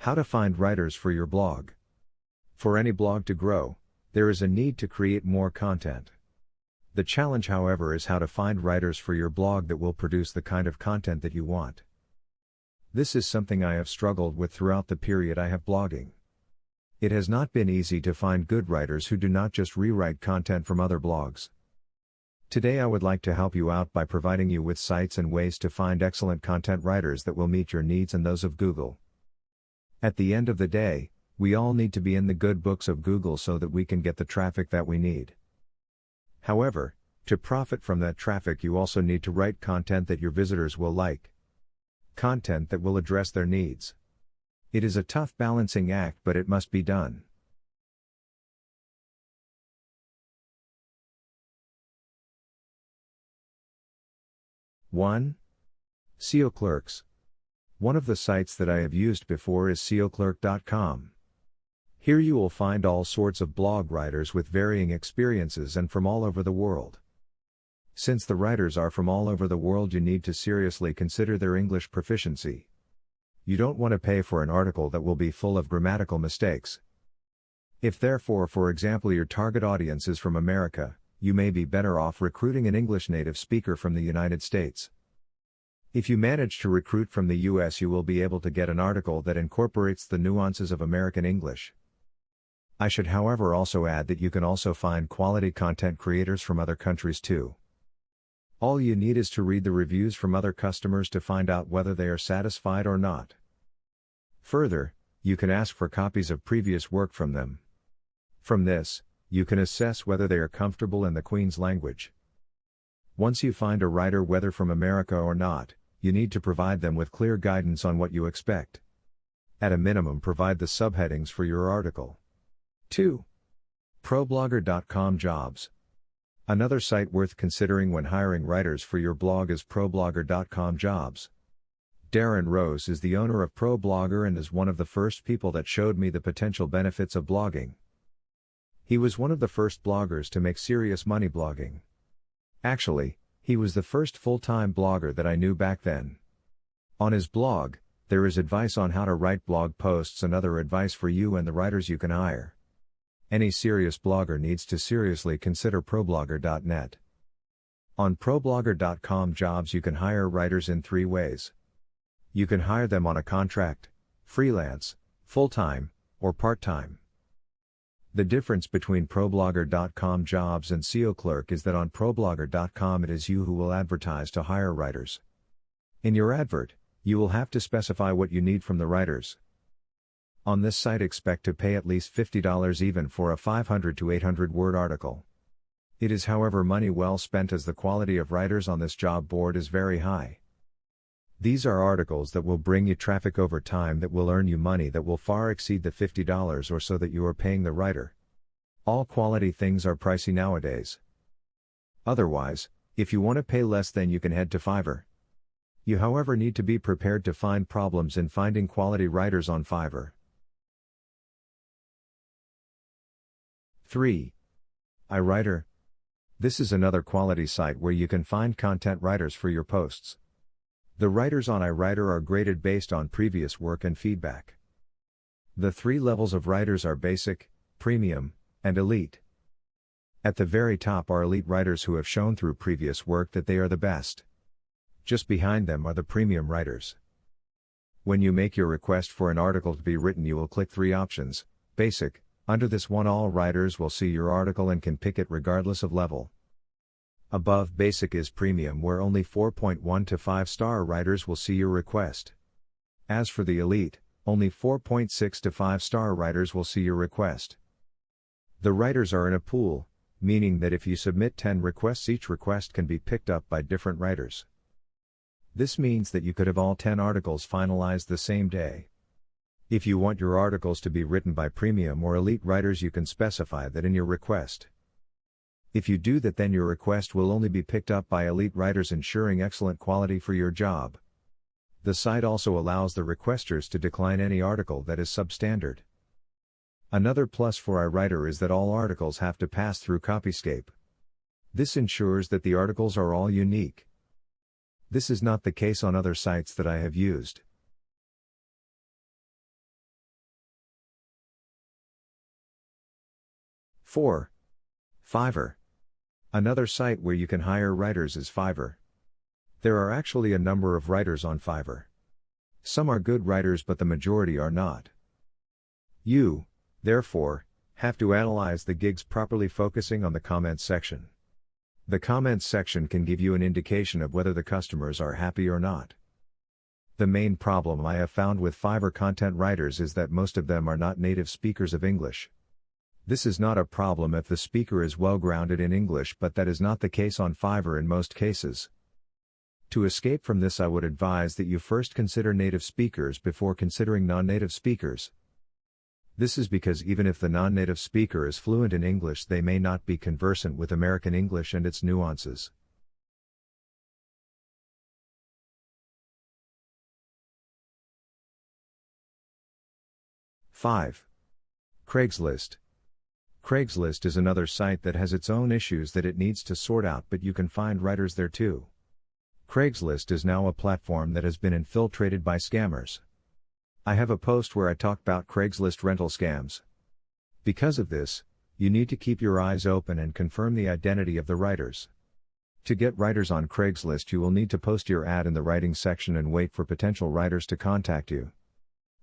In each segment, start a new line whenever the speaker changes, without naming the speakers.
How to find writers for your blog. For any blog to grow, there is a need to create more content. The challenge, however, is how to find writers for your blog that will produce the kind of content that you want. This is something I have struggled with throughout the period I have blogging. It has not been easy to find good writers who do not just rewrite content from other blogs. Today I would like to help you out by providing you with sites and ways to find excellent content writers that will meet your needs and those of Google. At the end of the day, we all need to be in the good books of Google so that we can get the traffic that we need. However, to profit from that traffic, you also need to write content that your visitors will like. Content that will address their needs. It is a tough balancing act, but it must be done. One. SEOCLERKS. One of the sites that I have used before is SealClerk.com. Here you will find all sorts of blog writers with varying experiences and from all over the world. Since the writers are from all over the world, you need to seriously consider their English proficiency. You don't want to pay for an article that will be full of grammatical mistakes. If therefore, for example, your target audience is from America, you may be better off recruiting an English native speaker from the United States. If you manage to recruit from the US, you will be able to get an article that incorporates the nuances of American English. I should, however, also add that you can also find quality content creators from other countries too. All you need is to read the reviews from other customers to find out whether they are satisfied or not. Further, you can ask for copies of previous work from them. From this, you can assess whether they are comfortable in the Queen's language. Once you find a writer, whether from America or not, you need to provide them with clear guidance on what you expect. At a minimum, provide the subheadings for your article. 2. Jobs. Another site worth considering when hiring writers for your blog is Jobs. Darren Rose is the owner of ProBlogger and is one of the first people that showed me the potential benefits of blogging. He was one of the first bloggers to make serious money blogging. Actually, he was the first full-time blogger that I knew back then. On his blog, there is advice on how to write blog posts and other advice for you and the writers you can hire. Any serious blogger needs to seriously consider ProBlogger.net. On ProBlogger.com Jobs you can hire writers in 3 ways. You can hire them on a contract, freelance, full-time, or part-time. The difference between ProBlogger.com Jobs and SealClerk is that on ProBlogger.com it is you who will advertise to hire writers. In your advert, you will have to specify what you need from the writers. On this site, expect to pay at least $50 even for a 500 to 800 word article. It is, however, money well spent, as the quality of writers on this job board is very high. These are articles that will bring you traffic over time, that will earn you money that will far exceed the $50 or so that you are paying the writer. All quality things are pricey nowadays. Otherwise, if you want to pay less, then you can head to Fiverr. You, however, need to be prepared to find problems in finding quality writers on Fiverr. 3. iWriter. This is another quality site where you can find content writers for your posts. The writers on iWriter are graded based on previous work and feedback. The 3 levels of writers are basic, premium, and elite. At the very top are elite writers who have shown through previous work that they are the best. Just behind them are the premium writers. When you make your request for an article to be written, you will click 3 options: basic. Under this one, all writers will see your article and can pick it regardless of level. Above basic is premium, where only 4.1 to 5-star writers will see your request. As for the elite, only 4.6 to 5-star writers will see your request. The writers are in a pool, meaning that if you submit 10 requests, each request can be picked up by different writers. This means that you could have all 10 articles finalized the same day. If you want your articles to be written by premium or elite writers, you can specify that in your request. If you do that, then your request will only be picked up by elite writers, ensuring excellent quality for your job. The site also allows the requesters to decline any article that is substandard. Another plus for iWriter is that all articles have to pass through Copyscape. This ensures that the articles are all unique. This is not the case on other sites that I have used. 4. Fiverr. Another site where you can hire writers is Fiverr. There are actually a number of writers on Fiverr. Some are good writers, but the majority are not. You, therefore, have to analyze the gigs properly, focusing on the comments section. The comments section can give you an indication of whether the customers are happy or not. The main problem I have found with Fiverr content writers is that most of them are not native speakers of English. This is not a problem if the speaker is well grounded in English, but that is not the case on Fiverr in most cases. To escape from this, I would advise that you first consider native speakers before considering non-native speakers. This is because even if the non-native speaker is fluent in English, they may not be conversant with American English and its nuances. Five. Craigslist. Craigslist is another site that has its own issues that it needs to sort out, but you can find writers there too. Craigslist is now a platform that has been infiltrated by scammers. I have a post where I talk about Craigslist rental scams. Because of this, you need to keep your eyes open and confirm the identity of the writers. To get writers on Craigslist, you will need to post your ad in the writing section and wait for potential writers to contact you.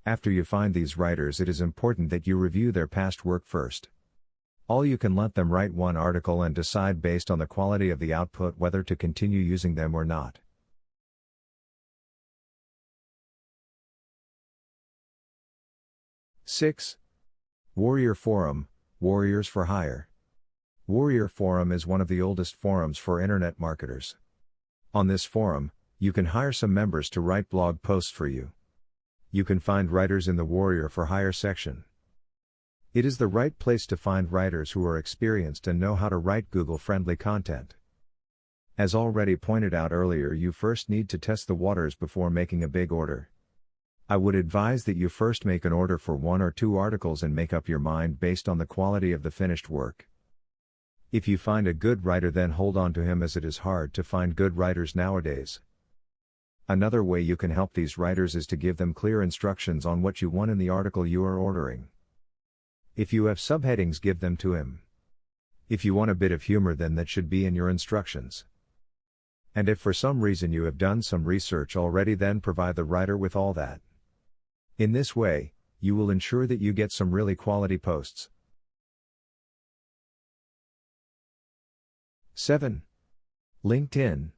After you find these writers, it is important that you review their past work first. You can let them write one article and decide based on the quality of the output whether to continue using them or not. Six. Warrior Forum, Warriors for Hire. Warrior Forum is one of the oldest forums for internet marketers. On this forum, you can hire some members to write blog posts for you. You can find writers in the Warrior for Hire section. It is the right place to find writers who are experienced and know how to write Google-friendly content. As already pointed out earlier, you first need to test the waters before making a big order. I would advise that you first make an order for 1 or 2 articles and make up your mind based on the quality of the finished work. If you find a good writer, then hold on to him, as it is hard to find good writers nowadays. Another way you can help these writers is to give them clear instructions on what you want in the article you are ordering. If you have subheadings, give them to him. If you want a bit of humor, then that should be in your instructions. And if for some reason you have done some research already, then provide the writer with all that. In this way, you will ensure that you get some really quality posts. 7. LinkedIn.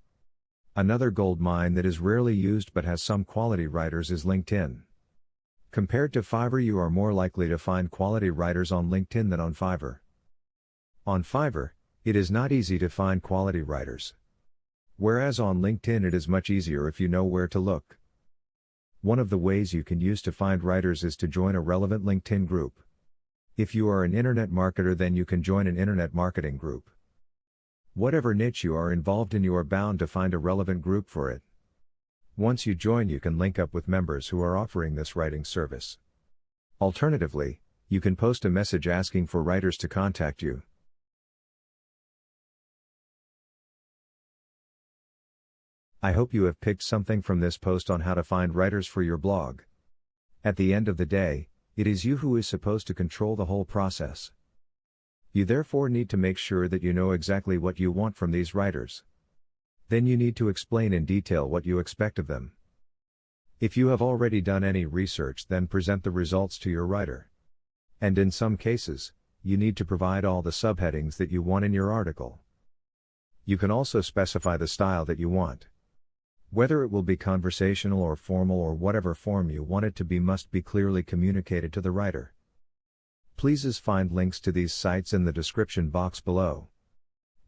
Another gold mine that is rarely used but has some quality writers is LinkedIn. Compared to Fiverr, you are more likely to find quality writers on LinkedIn than on Fiverr. On Fiverr, it is not easy to find quality writers. Whereas on LinkedIn, it is much easier if you know where to look. One of the ways you can use to find writers is to join a relevant LinkedIn group. If you are an internet marketer, then you can join an internet marketing group. Whatever niche you are involved in, you are bound to find a relevant group for it. Once you join, you can link up with members who are offering this writing service. Alternatively, you can post a message asking for writers to contact you. I hope you have picked something from this post on how to find writers for your blog. At the end of the day, it is you who is supposed to control the whole process. You therefore need to make sure that you know exactly what you want from these writers. Then you need to explain in detail what you expect of them. If you have already done any research, then present the results to your writer. And in some cases, you need to provide all the subheadings that you want in your article. You can also specify the style that you want. Whether it will be conversational or formal or whatever form you want it to be must be clearly communicated to the writer. Please find links to these sites in the description box below.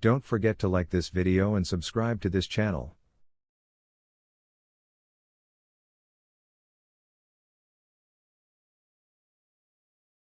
Don't forget to like this video and subscribe to this channel.